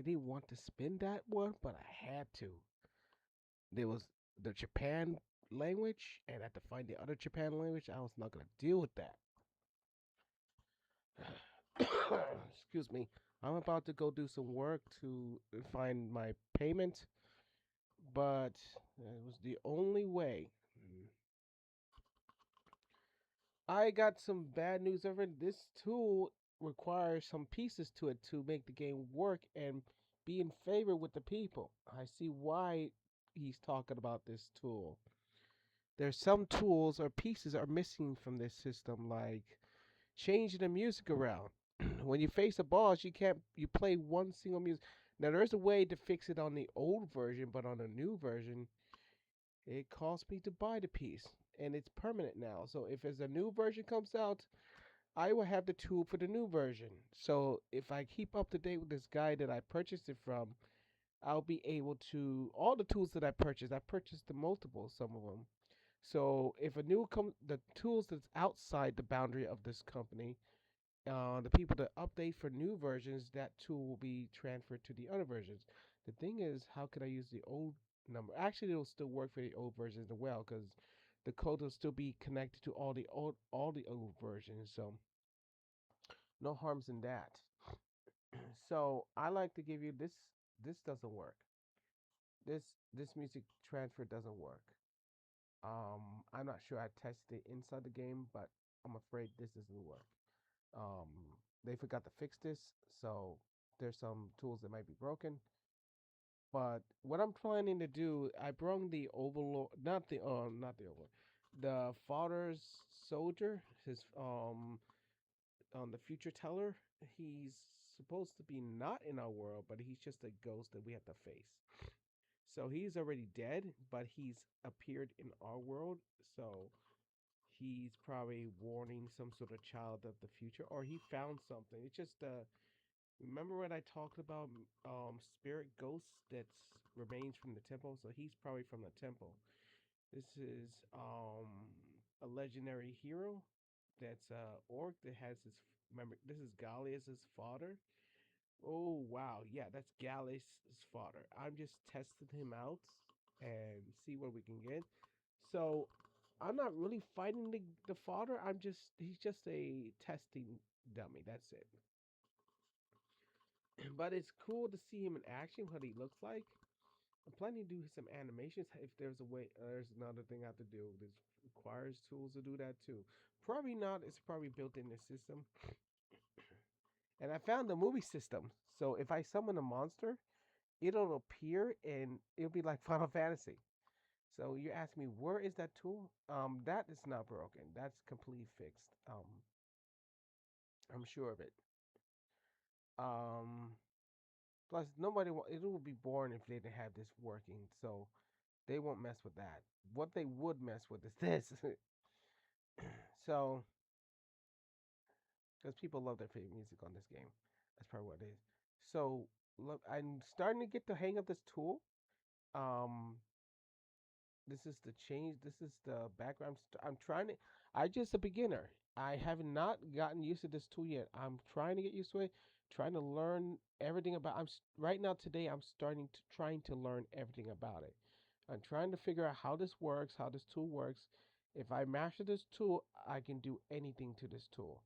I didn't want to spend that one, but I had to. There was the Japan language, and I had to find the other Japan language. I was not gonna deal with that. Excuse me. I'm about to go do some work to find my payment, but it was the only way. I got some bad news over it. This tool requires some pieces to it to make the game work and be in favor with the people. I see why he's talking about this tool. There's some tools or pieces are missing from this system, like changing the music around. When you face a boss, you play one single music. Now there's a way to fix it on the old version, but on the new version, it costs me to buy the piece, and it's permanent now. So if as a new version comes out, I will have the tool for the new version. So if I keep up to date with this guy that I purchased it from, I'll be able to all the tools that I purchased the multiple, some of them. So if a new the tools that's outside the boundary of this company, the people that update for new versions, that tool will be transferred to the other versions. The thing is, how can I use the old number? Actually, it'll still work for the old versions as well because the code will still be connected to all the old versions. So no harms in that. So I like to give you this. This doesn't work. This this music transfer doesn't work. I'm not sure I tested it inside the game, but I'm afraid this doesn't work. Um, they forgot to fix this, so there's some tools that might be broken. But what I'm planning to do, I brought the Overlord, not the Overlord, the Father's Soldier, his on the Future Teller. He's supposed to be not in our world, but he's just a ghost that we have to face. So he's already dead, but he's appeared in our world. So he's probably warning some sort of child of the future, or he found something. It's just remember what I talked about? Spirit ghosts that remains from the temple. So he's probably from the temple. This is a legendary hero. That's orc that has his. Remember, this is Gallius' father. Oh wow, yeah, that's Gallus' father. I'm just testing him out and see what we can get. So I'm not really fighting the father. He's just a testing dummy. That's it. But it's cool to see him in action, what he looks like. I'm planning to do some animations. If there's a way, there's another thing I have to do. This requires tools to do that too. Probably not. It's probably built in the system. And I found the movie system. So if I summon a monster, it'll appear and it'll be like Final Fantasy. So you ask me where is that tool? That is not broken. That's completely fixed. I'm sure of it. Um, Plus it would be boring if they didn't have this working. So they won't mess with that. What they would mess with is this. So because people love their favorite music on this game, that's probably what it is. So look, I'm starting to get the hang of this tool. Um, This is the change. This is the background. I'm trying to. I just a beginner. I have not gotten used to this tool yet. I'm trying to get used to it. Trying to learn everything about. Right now today. I'm starting to trying to learn everything about it. I'm trying to figure out how this works, how this tool works. If I master this tool, I can do anything to this tool.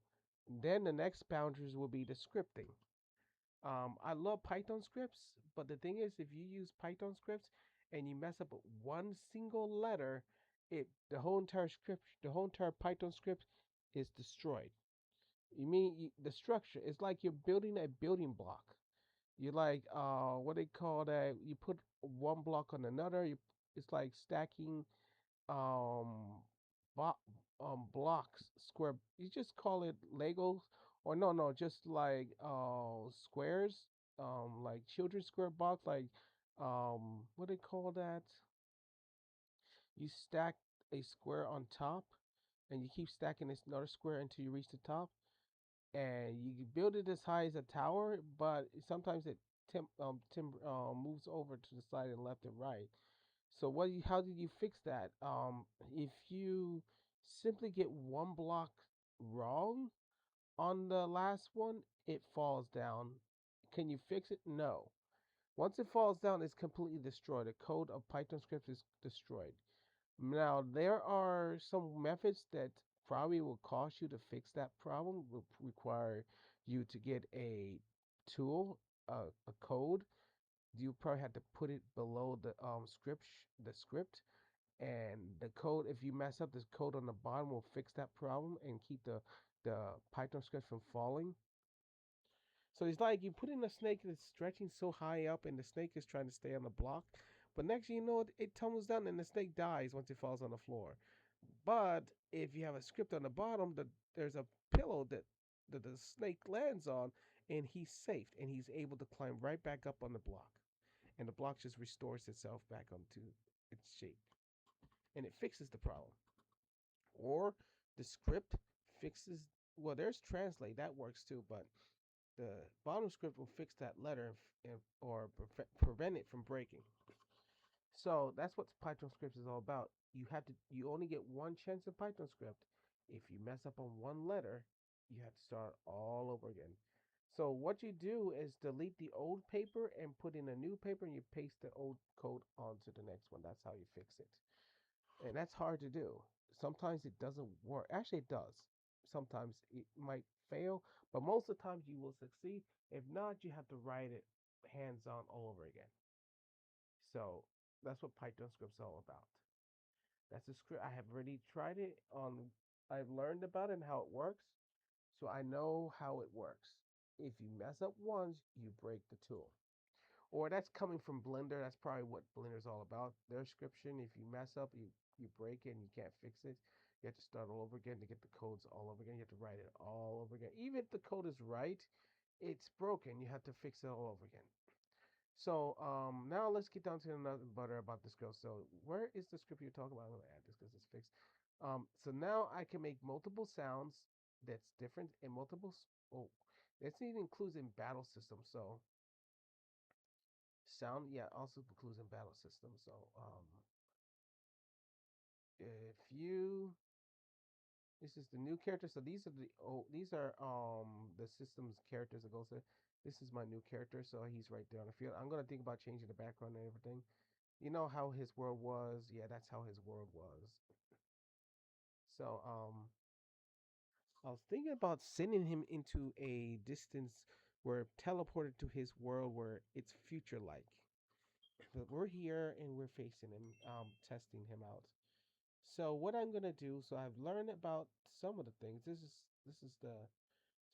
Then the next boundaries will be the scripting. I love Python scripts, but the thing is, if you use Python scripts and you mess up one single letter, the whole entire script, the whole entire Python script is destroyed. The structure? It's like you're building a building block. You like what they call that? You put one block on another. It's like stacking um bo- blocks square. You just call it Legos, or no, just like squares, like children's square box, like what do they call that? You stack a square on top, and you keep stacking this another square until you reach the top, and you build it as high as a tower, but sometimes it moves over to the side and left and right. So how did you fix that? If you simply get one block wrong on the last one, it falls down. Can you fix it? No. Once it falls down, it's completely destroyed. The code of Python script is destroyed. Now, there are some methods that probably will cost you to fix that problem, will require you to get a tool, a code. You probably have to put it below the script, and the code. If you mess up, this code on the bottom will fix that problem and keep the Python script from falling. So it's like you put in a snake that's stretching so high up, and the snake is trying to stay on the block. But next thing you know, it tumbles down, and the snake dies once it falls on the floor. But if you have a script on the bottom, there's a pillow that the snake lands on, and he's safe, and he's able to climb right back up on the block, and the block just restores itself back onto its shape, and it fixes the problem. Or the script fixes. Well, there's translate that works too, but the bottom script will fix that letter or prevent it from breaking. So that's what Python script is all about. You only get one chance in Python script. If you mess up on one letter, you have to start all over again. So what you do is delete the old paper and put in a new paper, and you paste the old code onto the next one. That's how you fix it. And that's hard to do. Sometimes it doesn't work. Actually, it does. Sometimes it might fail, but most of the times you will succeed. If not, you have to write it hands on all over again. So that's what Python script's all about. That's a script. I have already tried it on. I've learned about it and how it works, so I know how it works. If you mess up once, you break the tool. Or that's coming from Blender. That's probably what Blender's all about. Their description. If you mess up, you break it and you can't fix it. You have to start all over again to get the codes all over again. You have to write it all over again. Even if the code is right, it's broken. You have to fix it all over again. So now let's get down to another butter about this girl. So where is the script you're talking about? I'm gonna add this because it's fixed. So now I can make multiple sounds that's different and multiple. Oh, this even includes in battle system. So sound, yeah, also includes in battle system. So if you this is the new character. So these are the system's characters that goes there. This is my new character, so he's right there on the field. I'm gonna think about changing the background and everything. You know how his world was? Yeah, that's how his world was. So I was thinking about sending him into a distance where teleported to his world where it's future like. But we're here and we're facing him, testing him out. So what I'm gonna do, so I've learned about some of the things. This is the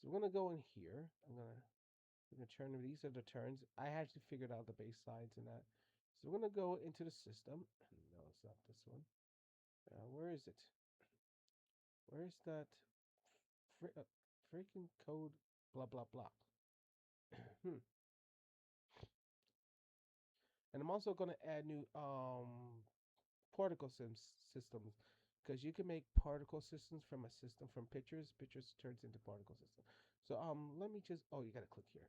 so we're gonna go in here. We're gonna turn these are the turns. I actually figured out the base sides and that. So we're gonna go into the system. No, it's not this one. Where is it? Where's that freaking code? Blah blah blah. Hmm. And I'm also gonna add new particle systems because you can make particle systems from a system from pictures. Pictures turns into particle system. So let me just you gotta click here.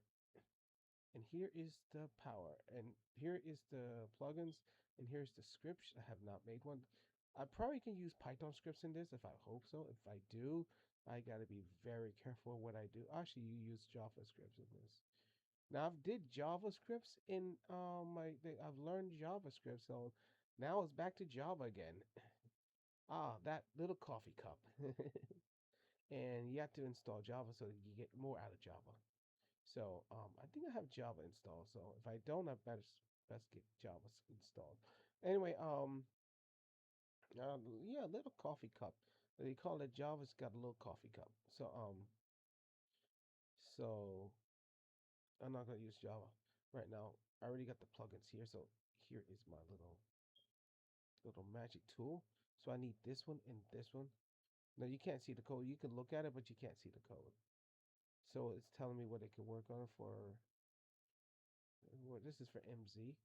And here is the power, and here is the plugins, and here's the scripts. I have not made one. I probably can use Python scripts in this if I hope so. If I do, I gotta be very careful what I do. Actually, you use JavaScripts in this. Now I've did JavaScripts in I've learned JavaScript, so now it's back to Java again. Ah, that little coffee cup. And you have to install Java so that you get more out of Java. So I think I have Java installed. So if I don't, I better best get Java installed. Anyway, yeah, little coffee cup. They call it Java's got a little coffee cup. So I'm not gonna use Java right now. I already got the plugins here. So here is my little magic tool. So I need this one and this one. Now you can't see the code. You can look at it, but you can't see the code. So it's telling me what it can work on for. Well, this is for MZ.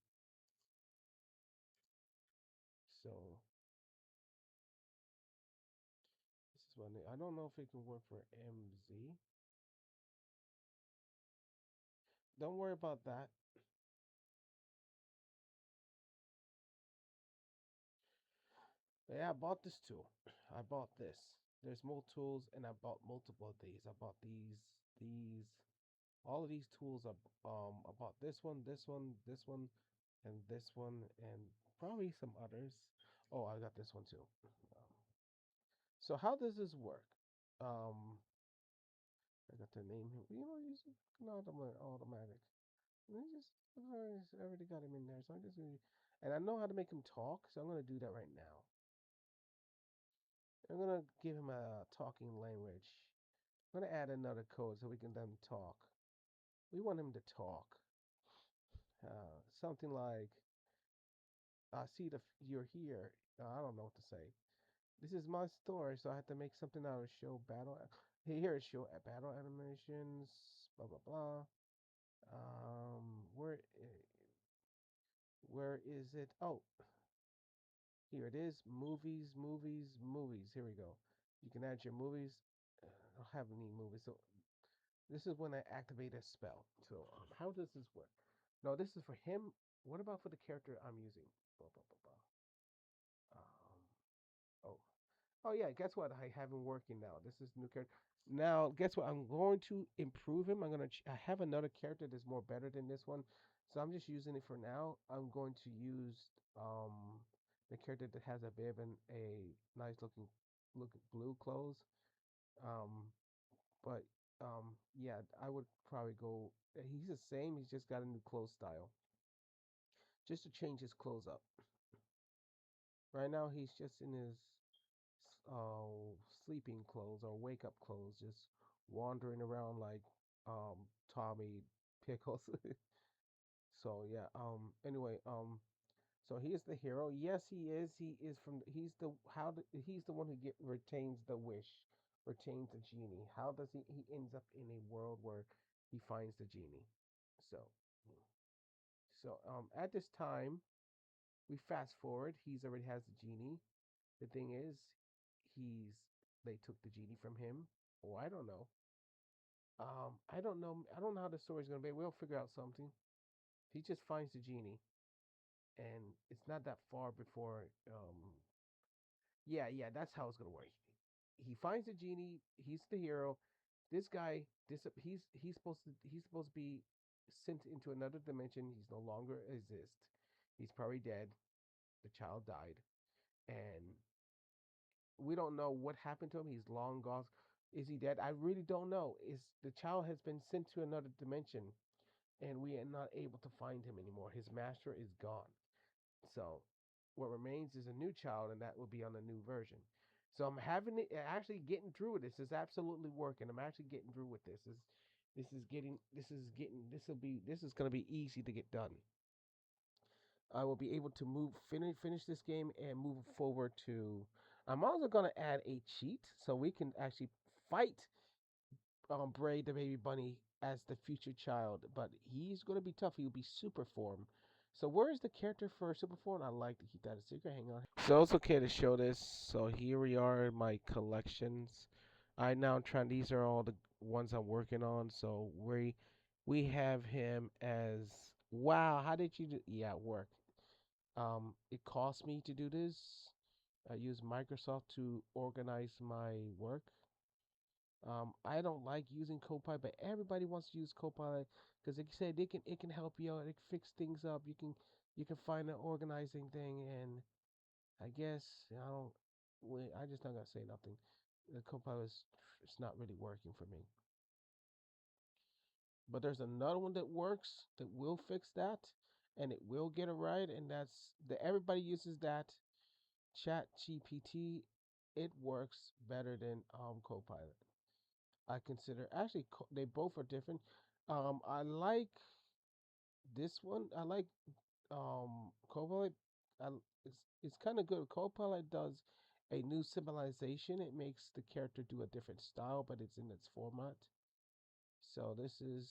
So this is one. I don't know if it can work for MZ. Don't worry about that. Yeah, I bought this tool. I bought this. There's more tools, and I bought multiple of these. I bought these, All of these tools are about this one, and this one, and probably some others. Oh, I got this one too. So how does this work? Um, I got the name here. Use automatic. And I already got him in there, so and I know how to make him talk, so I'm gonna do that right now. I'm gonna give him a talking language. I'm gonna add another code so we can let him talk. We want him to talk. Something like, "I see you're here." I don't know what to say. This is my story, so I have to make something out of show battle. Here is show battle animations. Blah blah blah. Where where is it? Oh, here it is. Movies, movies, movies. Here we go. You can add your movies. I don't have any movies, so this is when I activate a spell. So how does this work? No, this is for him. What about for the character I'm using? Blah, blah, blah, blah. Oh, oh yeah. Guess what? I have him working now. This is new character. Now, guess what? I'm going to improve him. I have another character that's more better than this one, so I'm just using it for now. I'm going to use the character that has a bib and a nice look blue clothes. Um, but yeah, I would probably go. He's the same. He's just got a new clothes style, just to change his clothes up. Right now, he's just in his sleeping clothes or wake up clothes, just wandering around like um Tommy Pickles. So yeah. Anyway. So he is the hero. Yes, he is. He is from. He's the he's the one who retains the wish, retains the genie. How does he? He ends up in a world where he finds the genie. So, at this time, we fast forward. He's already has the genie. The thing is, he's they took the genie from him. Oh, I don't know. I don't know. I don't know how the story's gonna be. We'll figure out something. He just finds the genie, and it's not that far before. Yeah, yeah, that's how it's gonna work. He finds the genie. He's the hero. This guy, he's supposed to be sent into another dimension. He's no longer exist. He's probably dead. The child died, and we don't know what happened to him. He's long gone. Is he dead? I really don't know. Is the child has been sent to another dimension, and we are not able to find him anymore. His master is gone. So what remains is a new child, and that will be on a new version. So I'm having it actually getting through with this. It's absolutely working. I'm actually getting through with this. This is gonna be easy to get done. I will be able to finish this game and move forward to. I'm also gonna add a cheat so we can actually fight Bray the baby bunny as the future child, but he's gonna be tough. He'll be super form. So where's the character for super form? I like to keep that a secret. Hang on. So it's okay to show this. So here we are in my collections. I now trying. These are all the ones I'm working on. So we have him as wow. How did you do? Yeah, it worked. It cost me to do this. I use Microsoft to organize my work. I don't like using Copilot, but everybody wants to use Copilot because they say it can help you out, it can fix things up. You can find an organizing thing, and I guess I don't. I just not gonna say nothing. The Copilot is it's not really working for me. But there's another one that works that will fix that, and it will get it right, and that's the everybody uses that Chat GPT. It works better than Copilot. I consider actually they both are different. I like this one. I like Copilot. I, it's kind of good. Copilot does a new civilization. It makes the character do a different style, but it's in its format. So this is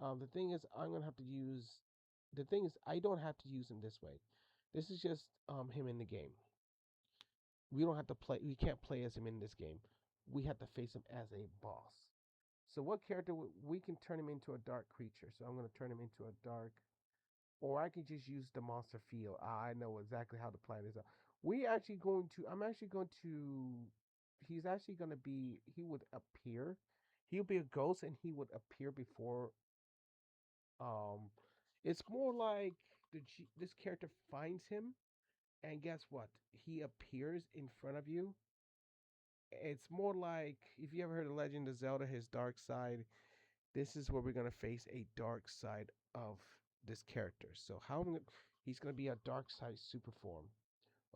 the thing is I'm gonna have to use. The thing is I don't have to use him this way. This is just him in the game. We don't have to play. We can't play as him in this game. We have to face him as a boss. So what character we can turn him into a dark creature? So I'm going to turn him into a dark, or I can just use the monster field. I know exactly how to plan this out. We actually going to. I'm actually going to. He's actually going to be. He would appear He'll be a ghost and he would appear before. Um, it's more like this character finds him, and guess what? He appears in front of you. It's more like if you ever heard of Legend of Zelda, his dark side. This is where we're gonna face a dark side of this character. So he's gonna be a dark side super form.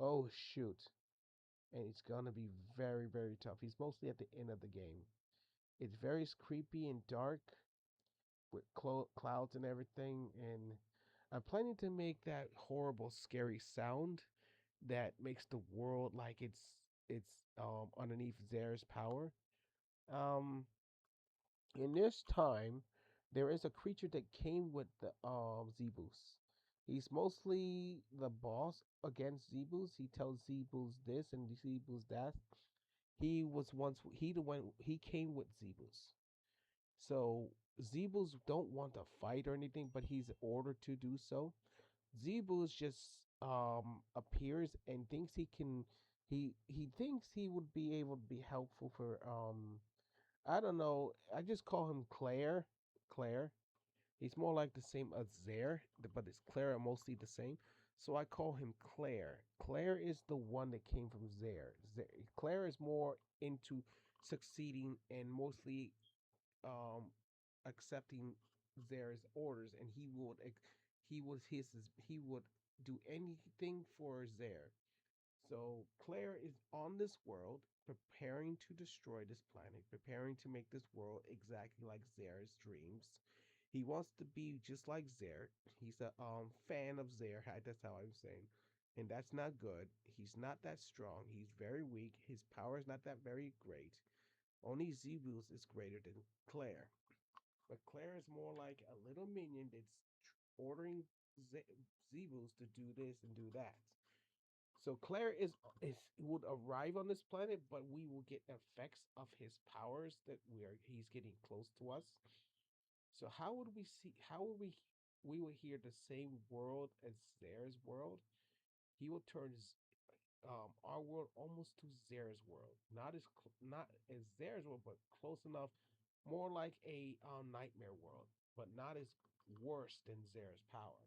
Oh shoot! And it's gonna be very very tough. He's mostly at the end of the game. It's very creepy and dark with clouds and everything. And I'm planning to make that horrible, scary sound that makes the world like it's underneath Zare's power. Um, in this time, there is a creature that came with the Zebus. He's mostly the boss against Zebus. He tells Zebus this and Zebus that. He came with Zebus. So Zebus don't want to fight or anything, but he's ordered to do so. Zebus just appears and thinks he thinks he would be able to be helpful for I don't know. I just call him Claire. Claire. He's more like the same as Zare, but it's Claire are mostly the same. So I call him Claire. Claire is the one that came from Zare. Claire is more into succeeding and mostly um accepting Zare's orders, and he would do anything for Zare. So Claire is on this world, preparing to destroy this planet, preparing to make this world exactly like Zare's dreams. He wants to be just like Zare. He's a fan of Zare. That's how I'm saying, and that's not good. He's not that strong. He's very weak. His power is not that very great. Only Zebus is greater than Claire. But Claire is more like a little minion that's ordering Zebus to do this and do that. So Claire is would arrive on this planet, but we will get effects of his powers that he's getting close to us. So how would we see? How would we will hear the same world as Zare's world? He will turn our world almost to Zare's world, not as Zare's world, but close enough, more like a nightmare world, but not as worse than Zare's power.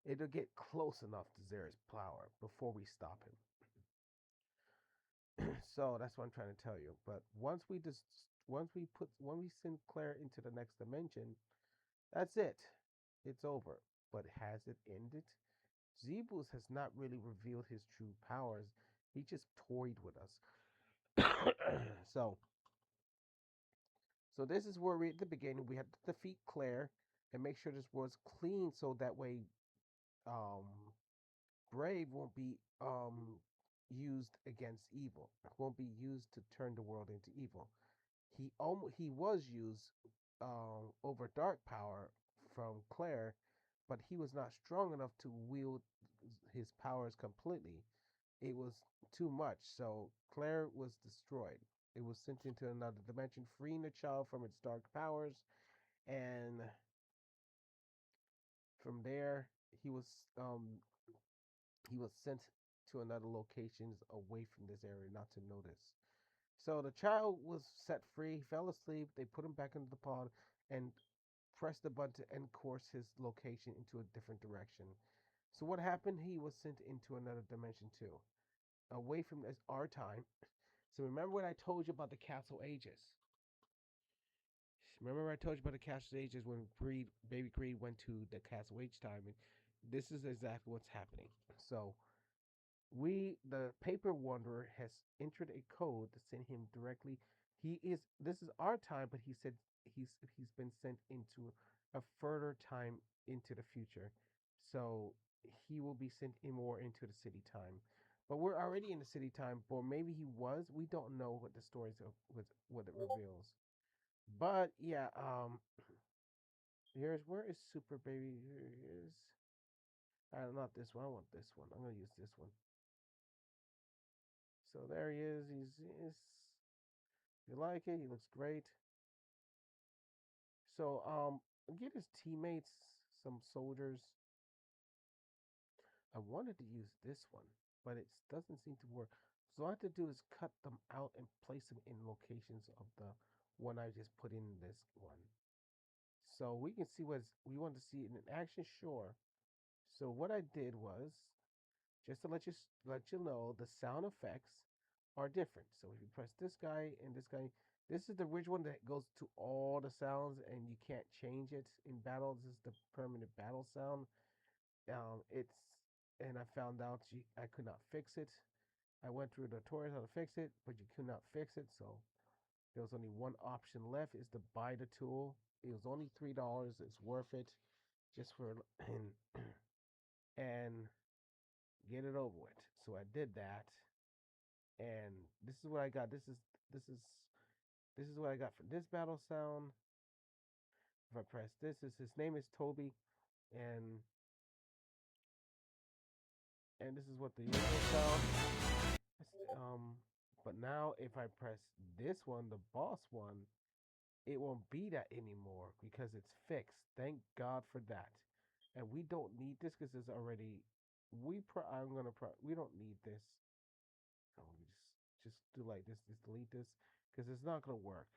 It'll get close enough to Zare's power before we stop him. So that's what I'm trying to tell you. But when we send Claire into the next dimension, that's it. It's over. But has it ended? Zebus has not really revealed his true powers. He just toyed with us. so so this is where we at the beginning we have to defeat Claire and make sure this world's clean so that way um Brave won't be used against evil. Won't be used to turn the world into evil. He was used over dark power from Claire, but he was not strong enough to wield his powers completely. It was too much, so Claire was destroyed. It was sent into another dimension, freeing the child from its dark powers, and from there he was um he was sent to another location away from this area not to notice. So the child was set free, fell asleep. They put him back into the pod and pressed the button to end course his location into a different direction. So what happened? He was sent into another dimension too, away from our time. So remember what I told you about the Castle Ages? Remember I told you about the Castle Ages when Baby Greed went to the Castle Age time, and this is exactly what's happening. So the paper wanderer has entered a code to send him directly. This is our time, but he said he's been sent into a further time into the future. So he will be sent in more into the city time. But we're already in the city time, or maybe he was. We don't know what the stories of what it reveals. But yeah, here's where is Super Baby? Here he is. Not this one. I want this one. I'm gonna use this one. So there he is. You like it? He looks great. So get his teammates, some soldiers. I wanted to use this one, but it doesn't seem to work. So what I have to do is cut them out and place them in locations of the one I just put in this one. So we can see what we want to see in action, sure. So what I did was just to let you know the sound effects are different. So if you press this guy and this guy, this is the original one that goes to all the sounds and you can't change it in battle. This is the permanent battle sound. It's and I found out I could not fix it. I went through the tutorials how to fix it, but you could not fix it. So there was only one option left: is to buy the tool. It was only $3. It's worth it, just for and get it over with. So I did that, and this is what I got. This is this is what I got for this battle sound. If I press this, is his name is Toby, and this is what the usual sound. But now if I press this one, the boss one, it won't be that anymore because it's fixed. Thank God for that. And we don't need this because it's already. We don't need this. So we just do like this. Just delete this because it's not gonna work.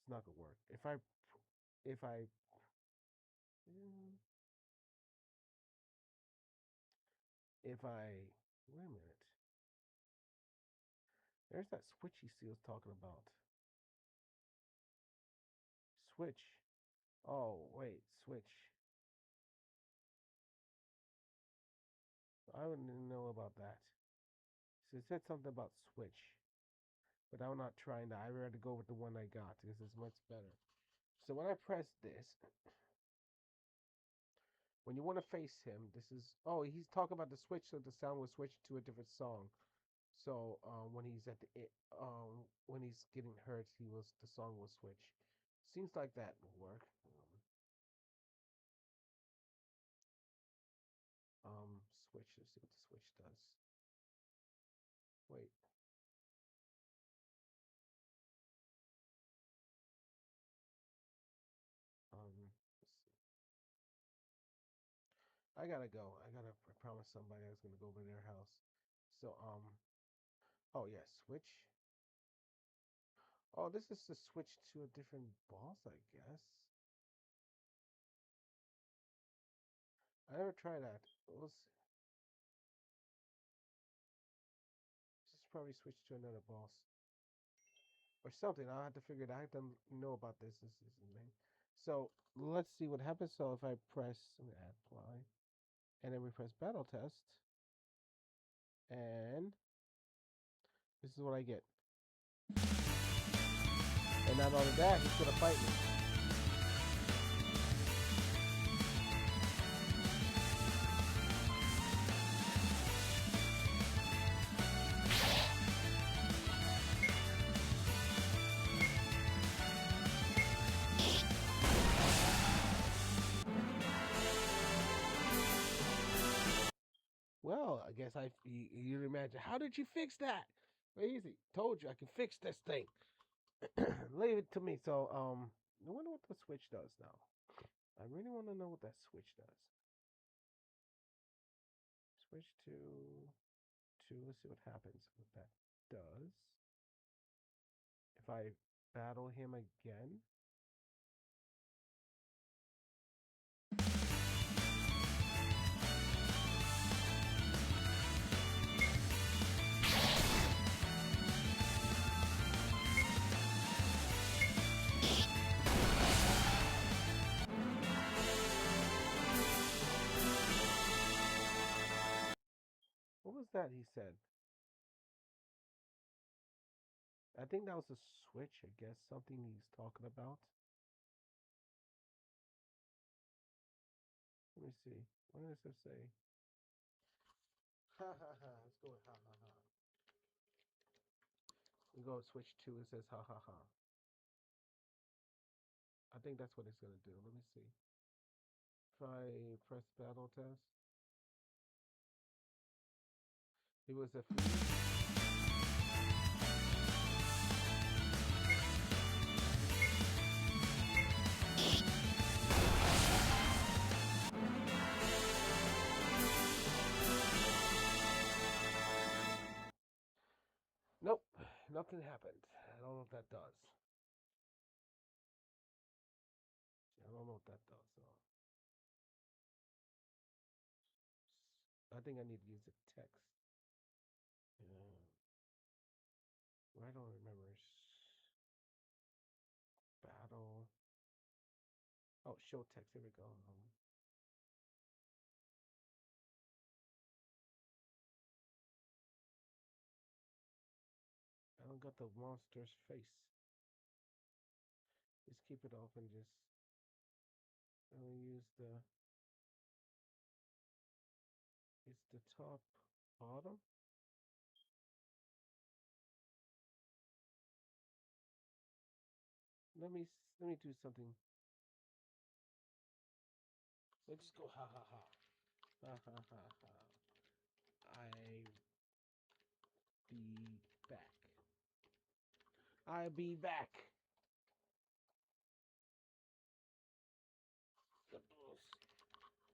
It's not gonna work. If I mm, if I wait a minute. There's that switch he was talking about. Switch. Oh wait, switch. I wouldn't know about that. So it said something about switch, but I'm not trying that. I rather go with the one I got because it's much better. So when I press this, when you want to face him, this is he's talking about the switch, so the sound will switch to a different song. So when he's when he's getting hurt, the song will switch. Seems like that will work. Switch. Let's see what the switch does. Wait. Let's see. I gotta go. I promised somebody I was gonna go over to their house. So oh yeah, switch. Oh, this is to switch to a different boss, I guess. I never tried that. We'll see. Just probably switch to another boss or something. I'll have to figure it out. I have to know about this. This is the name. So let's see what happens. So if I press apply, and then we press battle test, and this is what I get. And not only that, he's gonna fight me. Well, I guess you imagine. How did you fix that? Easy. Told you I can fix this thing. Leave it to me. So I wonder what the switch does now. I really want to know what that switch does. Switch to two. Let's see what happens. What that does. If I battle him again. What was that he said? I think that was a switch, I guess. Something he's talking about. Let me see. What does it say? Ha ha ha. Let's go with ha ha ha. We go switch 2. It says ha ha ha. I think that's what it's going to do. Let me see. If I press battle test. It was a Nope, nothing happened. I don't know what that does. don't know what that does. So I think I need to use the text. Yeah. I don't remember. Battle. Oh, show text. Here we go. I don't got the monster's face. Just keep it off and just use the. It's the top bottom. Let me do something. Let's go. Ha ha ha. Ha ha ha ha. I be back. I be back. The boss.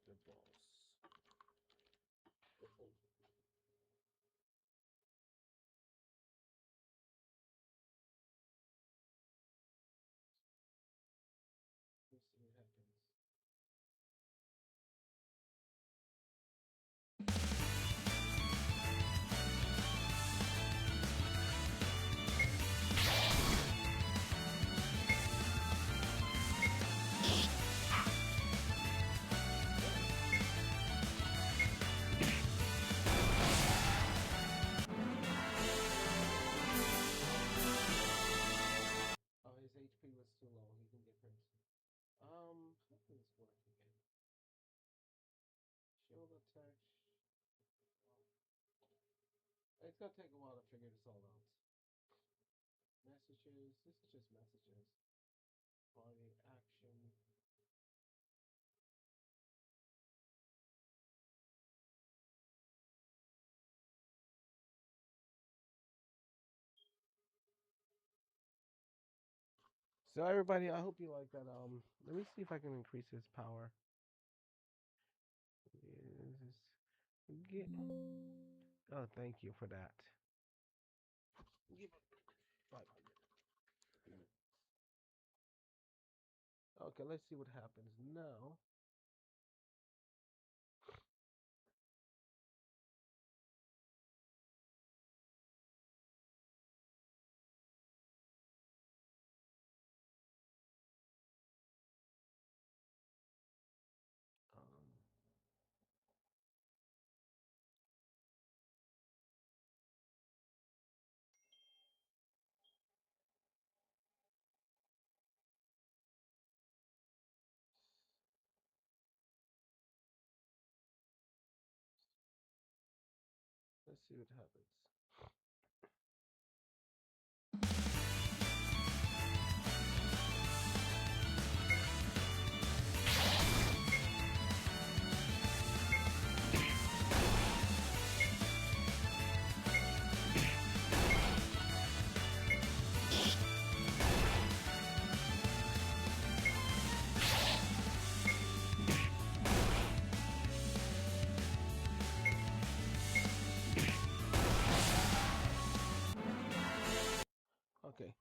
The boss. Let's see what happens. Oh, his HP was too low. He can get hurt. How does this work again? Shield attack. It's gonna take a while to figure this all out. Messages. This is just messages. Body action. So everybody, I hope you like that. Let me see if I can increase his power. Get. Oh, thank you for that. Give it 500. Okay, let's see what happens now. Um, let's see what happens. Okay,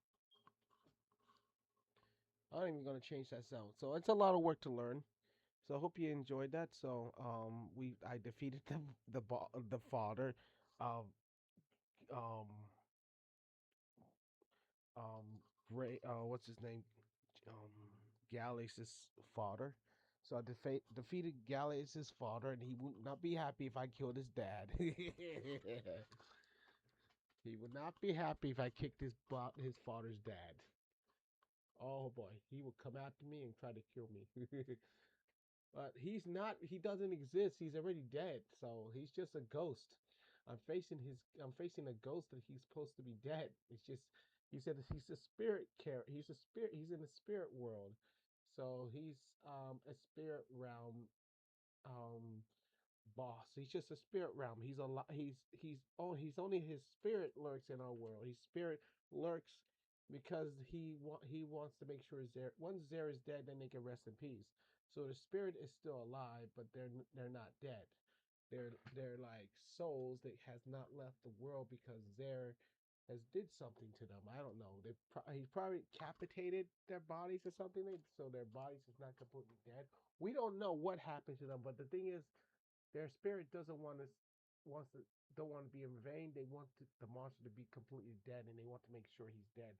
I'm even gonna change that sound. So it's a lot of work to learn. So I hope you enjoyed that. So I defeated the father of um um Ray what's his name, um Gallus' father. So I defeated Gallus' father, and he would not be happy if I killed his dad. He would not be happy if I kicked his father's dad. Oh boy, he would come after me and try to kill me. But he's not. He doesn't exist. He's already dead. So he's just a ghost. I'm facing a ghost that he's supposed to be dead. It's just he said he's a spirit character. He's a spirit. He's in the spirit world. So he's a spirit realm um boss. He's just a spirit realm. He's a lot. He's only his spirit lurks in our world. His spirit lurks because he wants to make sure Zare, once Zare is dead, then they can rest in peace. So the spirit is still alive, but they're not dead. They're like souls that has not left the world because Zare has did something to them. I don't know. He probably decapitated their bodies or something, so their bodies is not completely dead. We don't know what happened to them, but the thing is, their spirit doesn't want to wants to don't want to be in vain. They want the monster to be completely dead, and they want to make sure he's dead.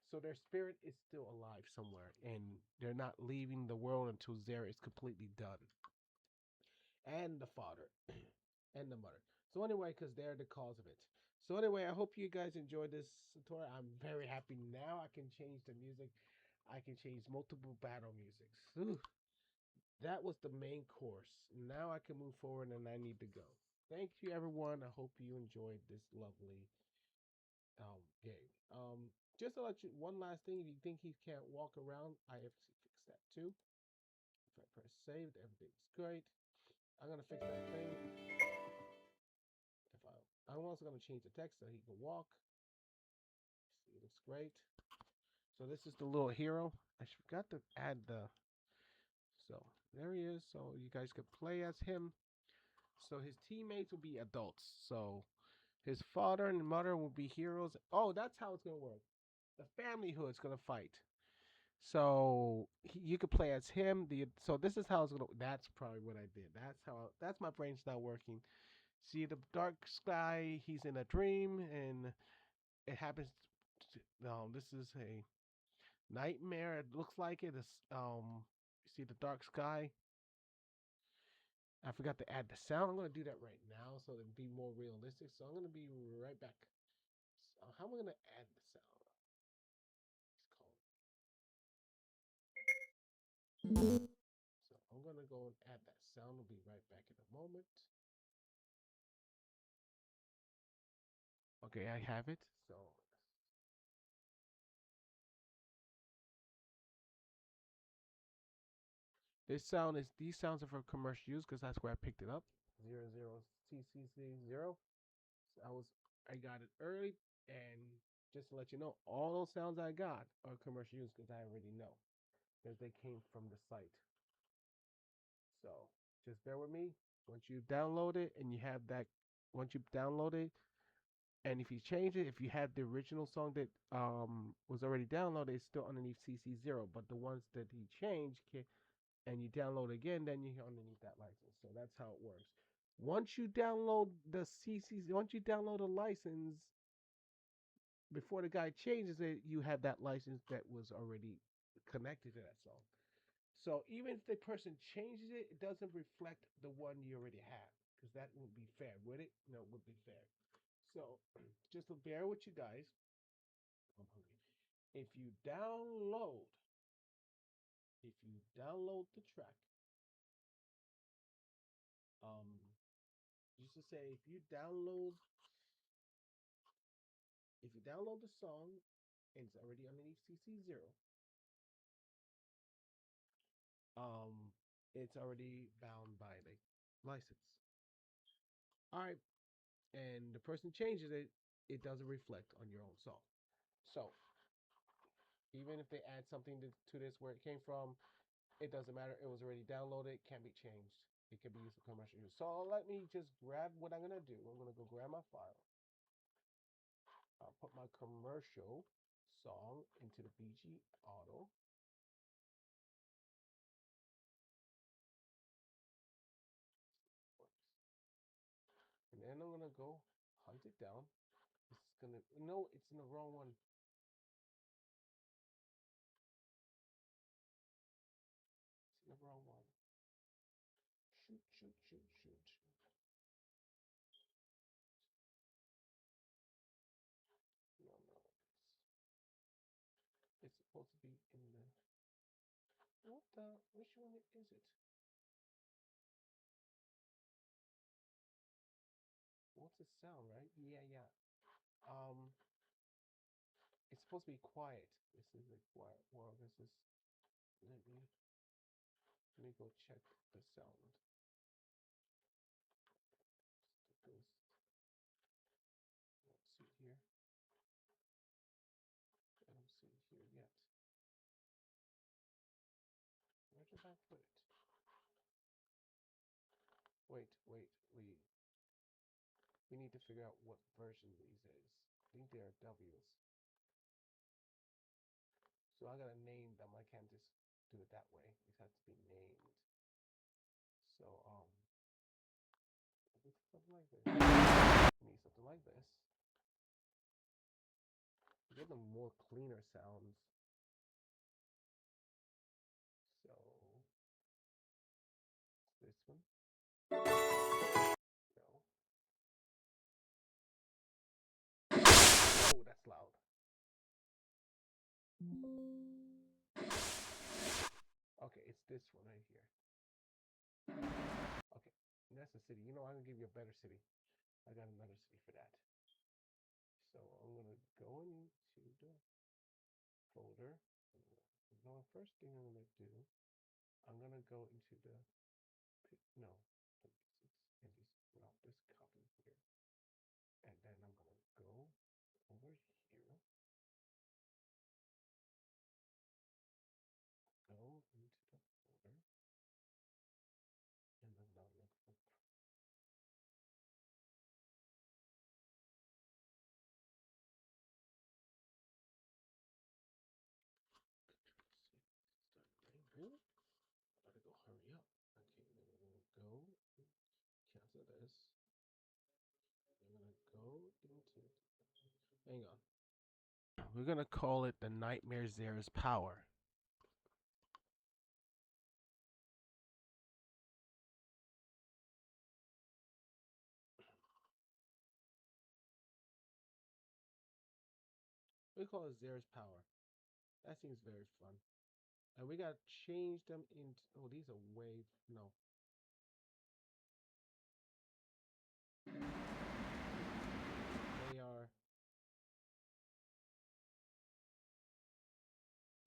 So their spirit is still alive somewhere, and they're not leaving the world until Zara is completely done, and the father and the mother. So anyway, because they're the cause of it. So anyway, I hope you guys enjoyed this tutorial. I'm very happy now. I can change the music. I can change multiple battle musics. Ooh, that was the main course. Now I can move forward and I need to go. Thank you, everyone. I hope you enjoyed this lovely game. Just to let you, one last thing. If you think he can't walk around, I have to fix that too. If I press save, everything's great. I'm gonna fix that thing. If I'm also gonna change the text so he can walk. See, it looks great. So this is the little hero. I forgot to add the. So there he is. So you guys could play as him. So his teammates will be adults. So his father and mother will be heroes. Oh, that's how it's gonna work. The family hood's gonna fight. So you could play as him. So this is how it's gonna. That's probably what I did. That's my brain's not working. See the dark sky. He's in a dream, and it happens. This is a nightmare. It looks like it is. See the dark sky. I forgot to add the sound. I'm gonna do that right now so it'll be more realistic. So I'm gonna be right back. So how am I gonna add the sound? It's called. So I'm gonna go and add that sound. I'll be right back in a moment. Okay, I have it. So these sounds are for commercial use because that's where I picked it up. 00CCC0. So I got it early, and just to let you know, all those sounds I got are commercial use because I already know because they came from the site. So just bear with me. Once you download it and you have that, once you download it, and if you change it, if you have the original song that was already downloaded, it's still underneath CC0. But the ones that he changed, and you download again, then you're underneath that license. So that's how it works. Once you download a license, before the guy changes it, you have that license that was already connected to that song. So even if the person changes it, it doesn't reflect the one you already have because that wouldn't be fair, would it? No, it would be fair. So just to bear with you guys, I'm hungry. If you download, if you download the track, um, used to say if you download the song and it's already underneath CC0, it's already bound by the license. All right, and the person changes it, it doesn't reflect on your own song. So even if they add something to this where it came from, it doesn't matter. It was already downloaded. It can't be changed. It can be used for commercial use. So let me just grab what I'm gonna do. I'm gonna go grab my file. I'll put my commercial song into the BG Auto. And then I'm gonna go hunt it down. This is gonna no, it's in the wrong one. It's in the wrong one. Shoot, shoot, shoot, shoot. No, no. It's supposed to be in the what the which one is it? What's the sound, right? Yeah, yeah. Um it's supposed to be quiet. This is a quiet world. This is let me let me go check the sound. Because I don't see it here. I don't see it here yet. Where did I put it? Wait. We need to figure out what version these is. think they are W's. So I gotta name them. I can't just do it that way. It has to be named. So something like this. We need something like this. Give them more cleaner sounds. So this one. No. Oh, that's loud. Okay, it's this one right here. Okay, that's the city. You know, I'm gonna give you a better city. I got another city for that. So I'm gonna go into the folder. No, first thing I'm gonna do, I'm gonna go into the no, this copy here, and then I'm gonna go over here, go into the folder, and then now look for. Gotta go hurry up. Okay, then we're gonna go cancel this. We're gonna go into. Hang on. We're gonna call it the Nightmare Zere's Power. We call it Zere's Power. That seems very fun. And we gotta change them into. Oh, these are way no. They are.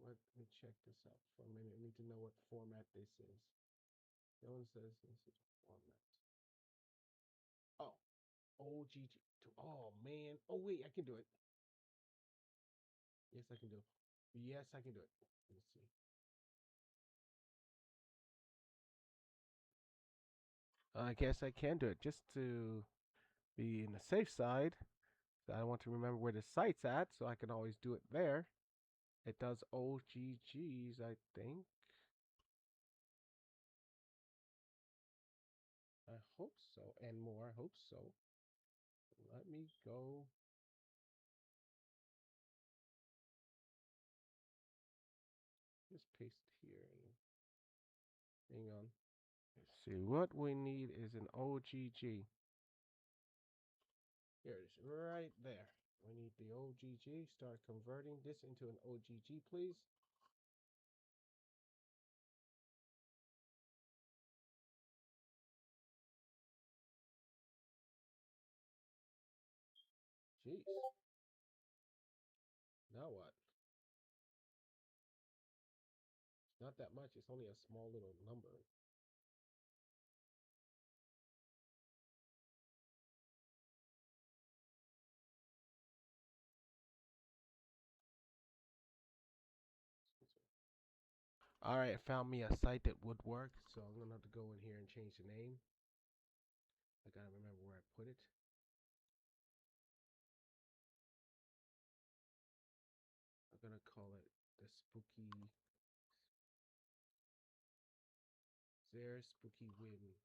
Let me check this out for a minute. I need to know what format this is. No one says this is format. Oh, OGG. Oh man. Oh wait, I can do it. Yes, I can do it. Yes, I can do it. Let's see. I guess I can do it just to be in the safe side. I want to remember where the site's at, so I can always do it there. It does OGGs, I think. I hope so, and more. I hope so. Let me go. Just paste here. Hang on. Let's see. What we need is an OGG. Here it is, right there. We need the OGG. Start converting this into an OGG, please. Jeez. Now what? It's not that much. It's only a small little number. All right, I found me a site that would work, so I'm gonna have to go in here and change the name. I gotta remember where I put it. I'm gonna call it the Spooky Zere Spooky Win.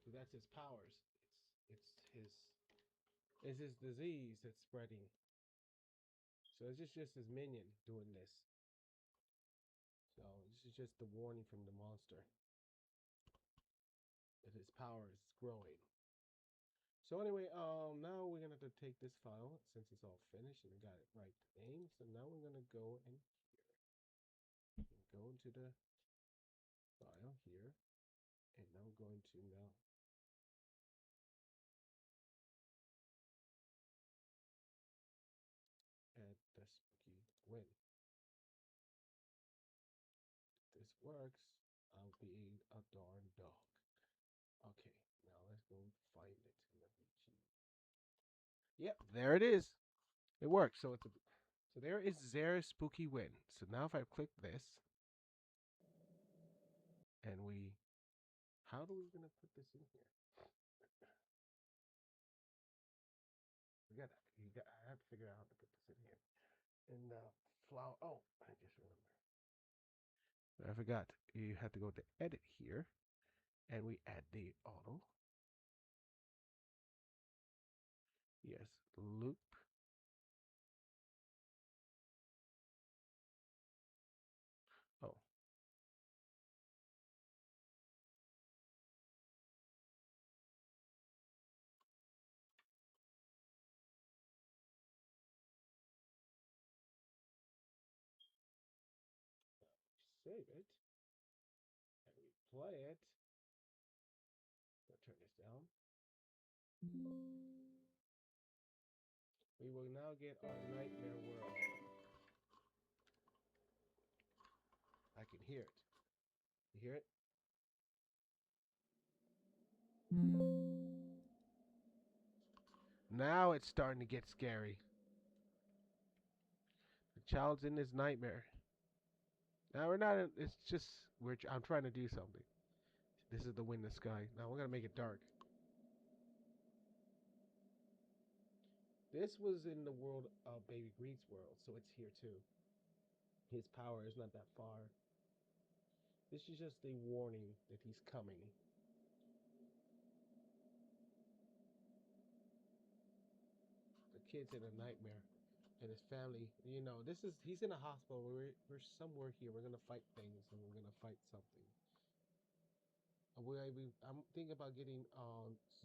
So that's his powers. It's his disease that's spreading. So it's just his minion doing this. So this is just the warning from the monster that his power is growing. So anyway, now we're gonna have to take this file since it's all finished and we got it right name. So now we're gonna go in here and go into the file here, and now I'm going to now add the spooky win. If this works, I'll be a darn dog. Okay, now let's go find it in the VG. Yep, there it is. It works. So there is Zera's spooky win. So now if I click this and we, how do we gonna put this in here? I have to figure out how to put this in here. And flower. Oh, I just remember. I forgot. You have to go to edit here, and we add the auto. Yes, loop. Oh, save it and we play it. I'll turn this down. We will now get our nightmare world. I can hear it. You hear it? Now it's starting to get scary. The child's in his nightmare. Now we're not. It's just we're. I'm trying to do something. This is the wind in the sky. Now we're gonna make it dark. This was in the world of Baby Greed's world, so it's here too. His power is not that far. This is just a warning that he's coming. The kid's in a nightmare, and his family. You know, this is he's in a hospital. We're somewhere here. We're gonna fight things, and we're gonna fight something. I'm thinking about getting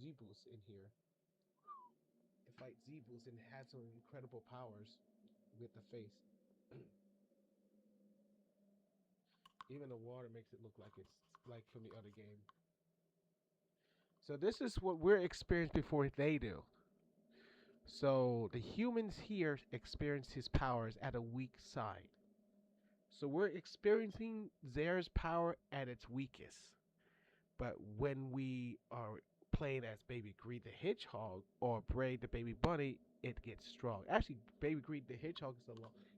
Zebus in here to fight Zebus and have some incredible powers with the face. Even the water makes it look like it's like from the other game. So this is what we're experiencing before they do. So the humans here experience his powers at a weak side. So we're experiencing Zare's power at its weakest. But when we are playing as Baby Greed the Hedgehog or Braid the Baby Bunny, it gets strong. Actually, Baby Greed the Hedgehog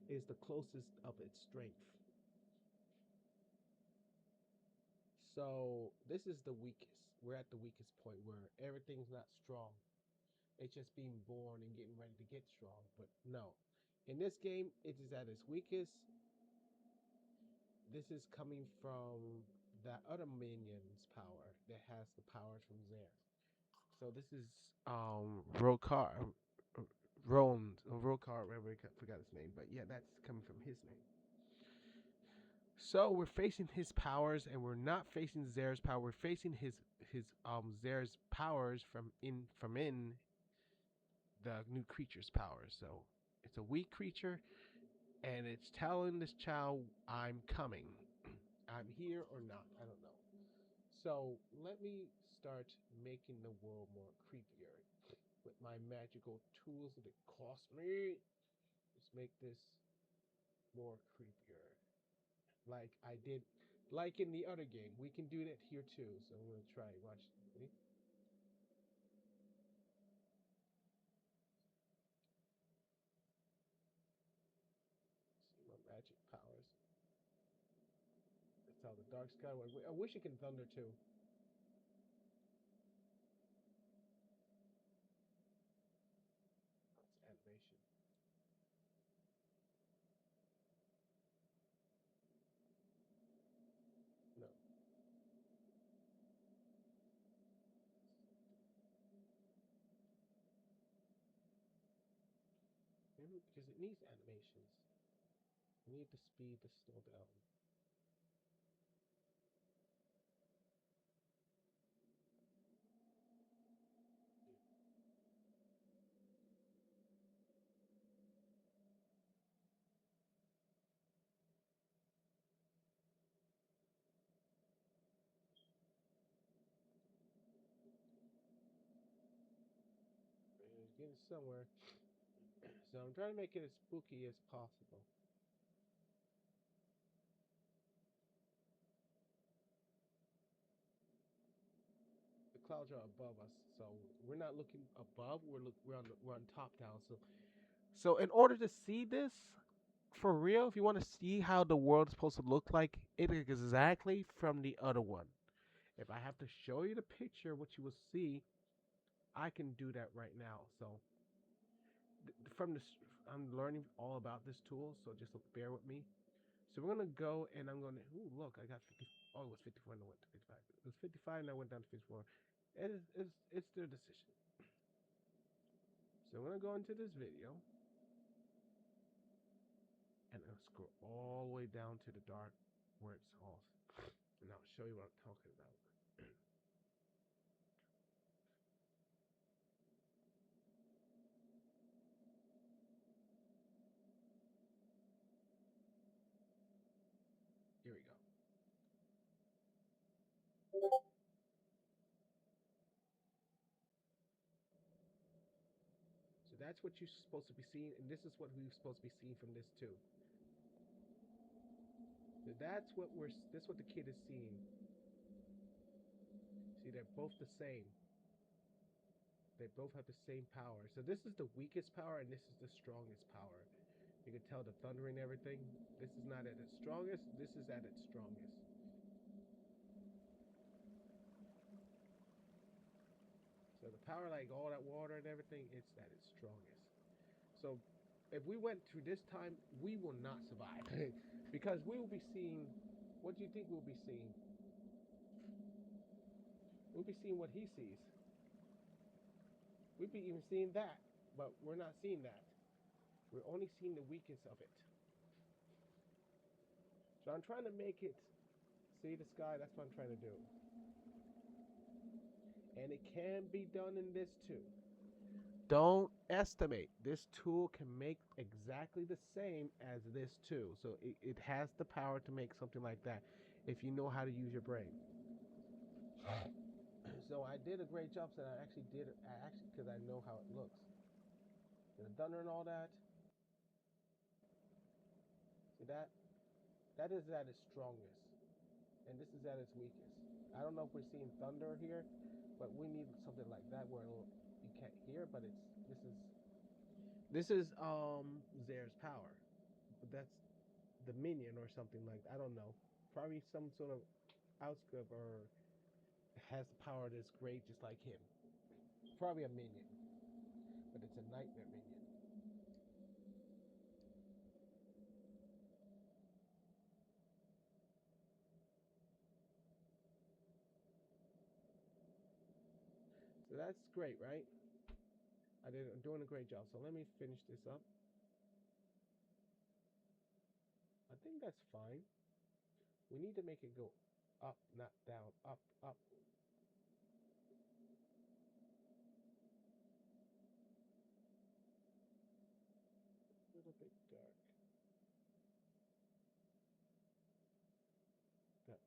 is the closest of its strength. So this is the weakest. We're at the weakest point where everything's not strong. It's just being born and getting ready to get strong. But no, in this game, it is at its weakest. This is coming from that other minion's power that has the powers from Zare. So this is Rokar, Rokar, whatever I forgot his name, but yeah, that's coming from his name. So we're facing his powers, and we're not facing Zare's power. We're facing his Zare's powers from in the new creature's powers. So it's a weak creature, and it's telling this child, "I'm coming, I'm here or not. I don't know." So let me start making the world more creepier with my magical tools that it cost me. Let's make this more creepier. Like I did, like in the other game. We can do that here too. So I'm gonna try. Watch. Ready? See my magic powers. That's how the dark sky. I wish it can thunder too. It's animation. No, maybe because it needs animations. I need the speed to slow down. It's getting somewhere. So I'm trying to make it as spooky as possible. clouds are above us, so we're not looking above. We're on top down. So in order to see this for real, if you want to see how the world's supposed to look like, it is exactly from the other one. If I have to show you the picture, what you will see, I can do that right now. So from this, I'm learning all about this tool, so just bear with me. So we're gonna go and I'm gonna. Ooh, look, I got 50. Oh, it was 54 and I went to 55. It was 55 and I went down to 54. It's their decision. So I'm gonna go into this video and I'll scroll all the way down to the dark where it's off, and I'll show you what I'm talking about. Here we go. So that's what you're supposed to be seeing, and this is what we're supposed to be seeing from this too. So that's what the kid is seeing. See, they're both the same. They both have the same power. So this is the weakest power, and this is the strongest power. You can tell the thunder and everything. This is not at its strongest. This is at its strongest. So the power, like all that water and everything, it's at its strongest. So if we went through this time, we will not survive because we will be seeing. What do you think we'll be seeing? We'll be seeing what he sees. We'd be even seeing that, but we're not seeing that. We're only seeing the weakest of it. So I'm trying to make it see the sky. That's what I'm trying to do, and it can be done in this too. Don't estimate. This tool can make exactly the same as this too. So it has the power to make something like that if you know how to use your brain. So I did a great job. So I actually did it. I actually because I know how it looks. The thunder and all that. See that? That is at its strongest, and this is at its weakest. I don't know if we're seeing thunder here, but we need something like that where you can't hear, but it's this is Zare's power, but that's the minion or something like that. I don't know. Probably some sort of outskip or has the power that's great just like him. Probably a minion, but it's a nightmare minion. So that's great, right? I'm doing a great job. So let me finish this up. I think that's fine. We need to make it go up, not down. Up, up. A little bit dark. That.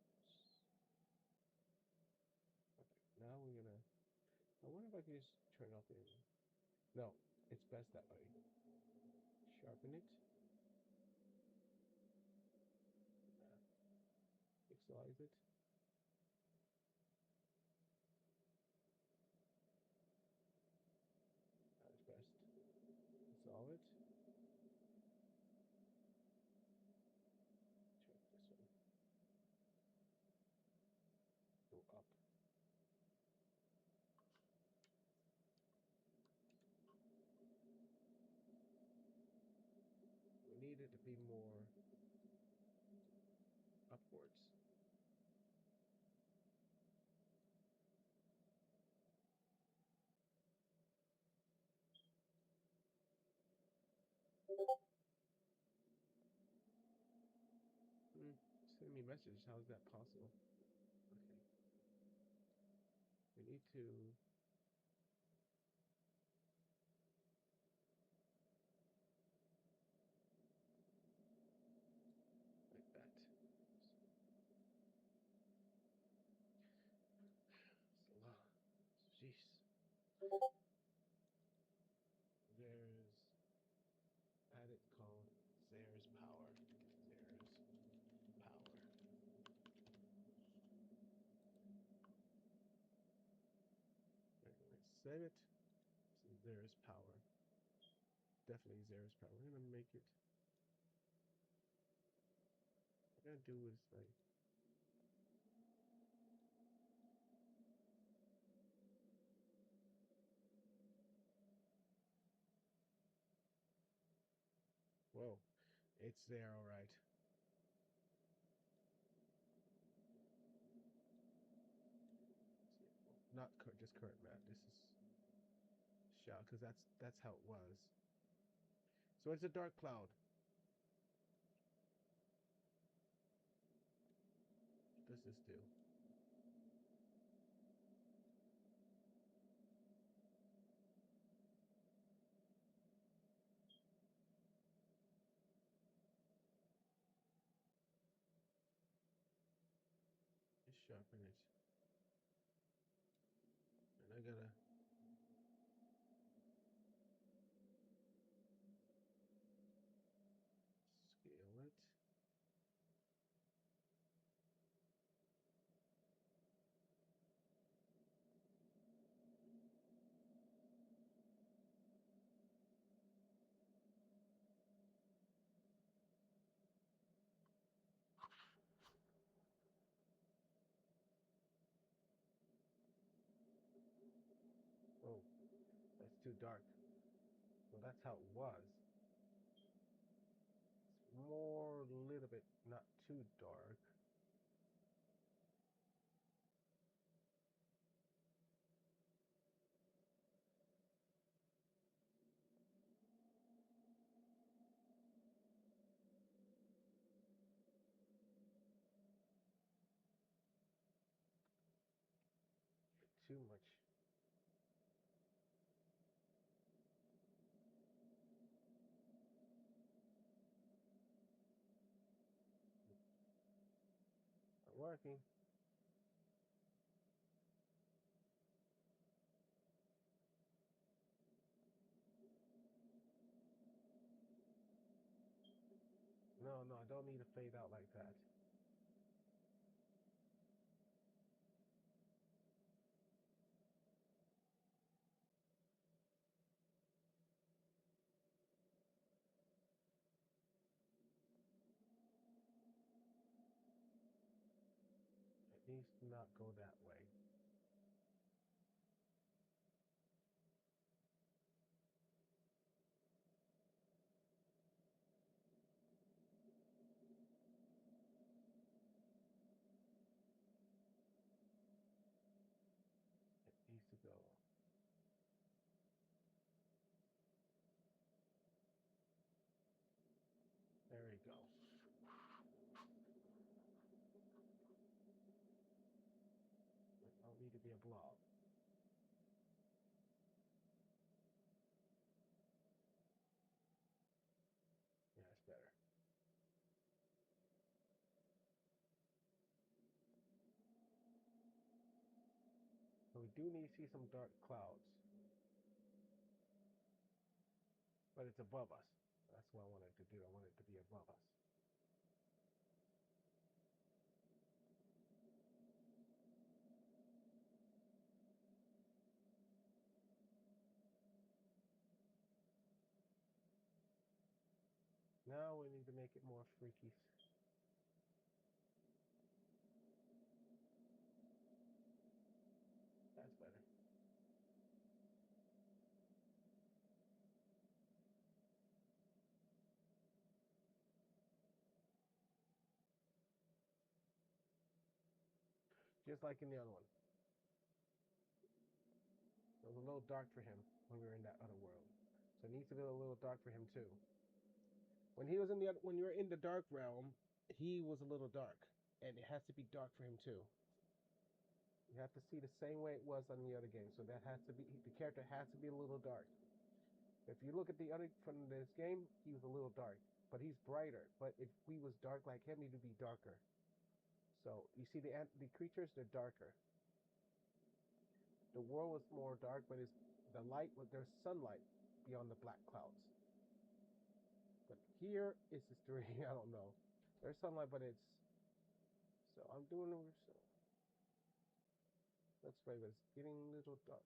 Okay. Now we're gonna. I wonder if I can just turn off the. No, it's best that way. Sharpen it. Pixelize it. That's best. Dissolve it. Check this one. Go up. We need it to be more upwards. Send me a message. How is that possible? Okay. We need to like that. It's a lot. Jeez. There's add it called Zare's power. Zare's power. save it. So there's power. Definitely Zera's power. We're gonna make it. What I'm gonna do is like, whoa, it's there, all right. Not just current map. This is shell because that's how it was. So it's a dark cloud. What does this do? Just sharpen it, and I gotta scale it. Oh, that's too dark. Well, that's how it was. It's more a little bit not too dark. Too much. Not working. No, no, I don't need to fade out like that. It needs to not go that way. It needs to go. There we go. It don't need to be a blob. Yeah, it's better. So we do need to see some dark clouds, but it's above us. That's what I wanted to do. I want it to be above us. Now we need to make it more freaky. That's better. Just like in the other one. It was a little dark for him when we were in that other world. So it needs to be a little dark for him too. When he was in the when you were in the dark realm, he was a little dark, and it has to be dark for him too. You have to see the same way it was on the other game. So that has to be the character has to be a little dark. If you look at the other from this game, he was a little dark, but he's brighter. But if we was dark like him, he'd be darker. So you see the creatures, they're darker. The world was more dark, but it's the light was there's sunlight beyond the black clouds. But here it's just I don't know. There's sunlight, but it's so I'm doing so. Let's play, but it's getting a little dark.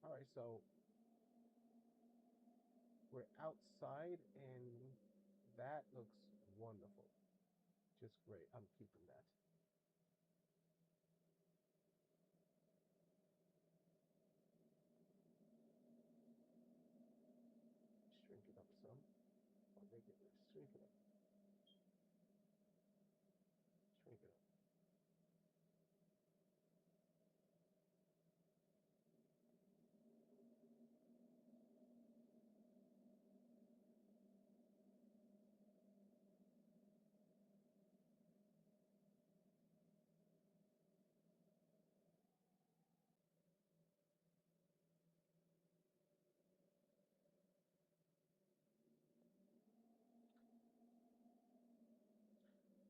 All right, so we're outside, and that looks wonderful. Just great. I'm keeping that. Shrink it up some. Or make it shrink it up. Shrink it up.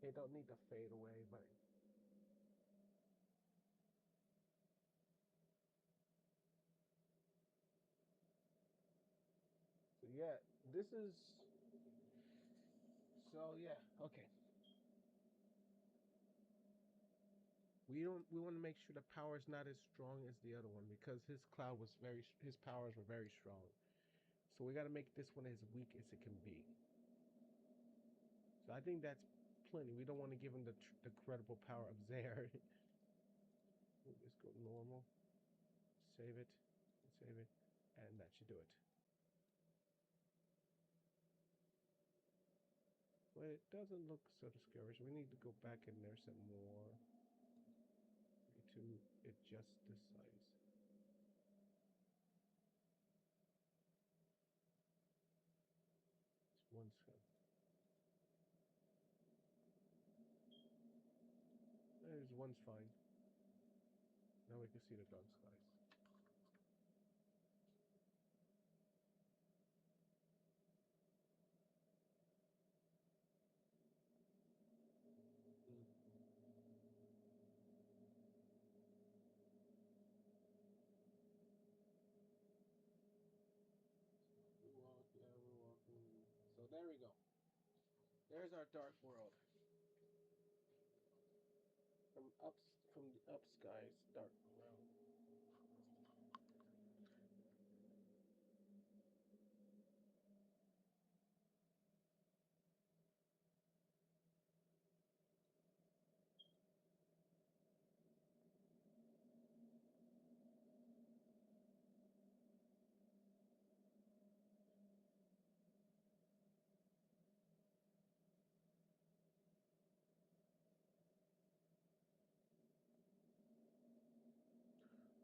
It don't need to fade away, but so yeah, this is so yeah. Okay, we want to make sure the power is not as strong as the other one because his powers were very strong. So we got to make this one as weak as it can be. So I think that's plenty. We don't want to give him the credible power of Zaire. We'll just go normal, save it, save it, and that should do it. But it doesn't look so discouraged. We need to go back in there some more to adjust the size. It's one screen. There's one's fine. Now we can see the dark skies. Mm. We walk, yeah, we're walking. So there we go. There's our dark world from the up skies, dark world.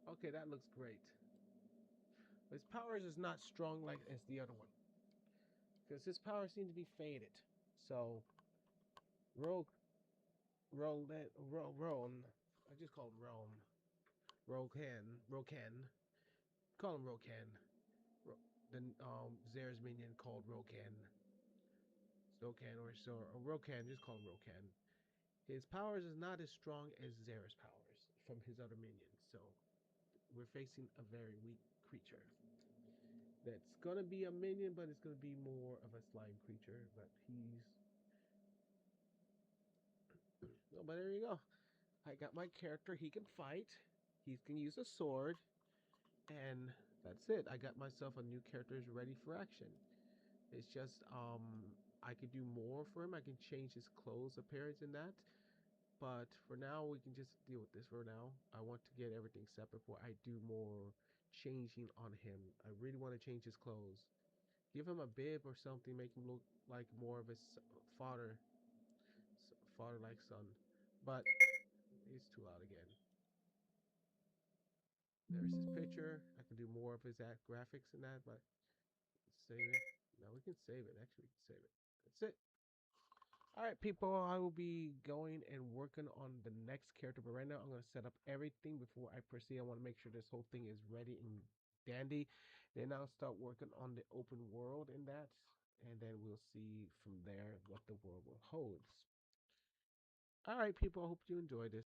Okay, that looks great. His powers is not strong like as the other one because his powers seem to be faded. So Rogue, Roan. I just call him Rome. Rokan. Call him Rokan. The Zare's minion called Rokan. Zokan or Rokan. Just call him Rokan. His powers is not as strong as Zare's powers from his other minions. So we're facing a very weak creature. That's gonna be a minion, but it's gonna be more of a slime creature. But he's no, but there you go. I got my character. He can fight. He can use a sword, and that's it. I got myself a new character is ready for action. It's just I could do more for him. I can change his clothes appearance in that. But for now, we can just deal with this for now. I want to get everything set before I do more changing on him. I really want to change his clothes. Give him a bib or something, make him look like more of his father, father like son. But it's too loud again. There's his picture. I can do more of his graphics and that, but save it. No, we can save it. Actually, we can save it. That's it. All right, people. I will be going and working on the next character, but right now I'm going to set up everything before I proceed. I want to make sure this whole thing is ready and dandy. Then I'll start working on the open world in that, and then we'll see from there what the world will holds. All right, people. I hope you enjoyed this.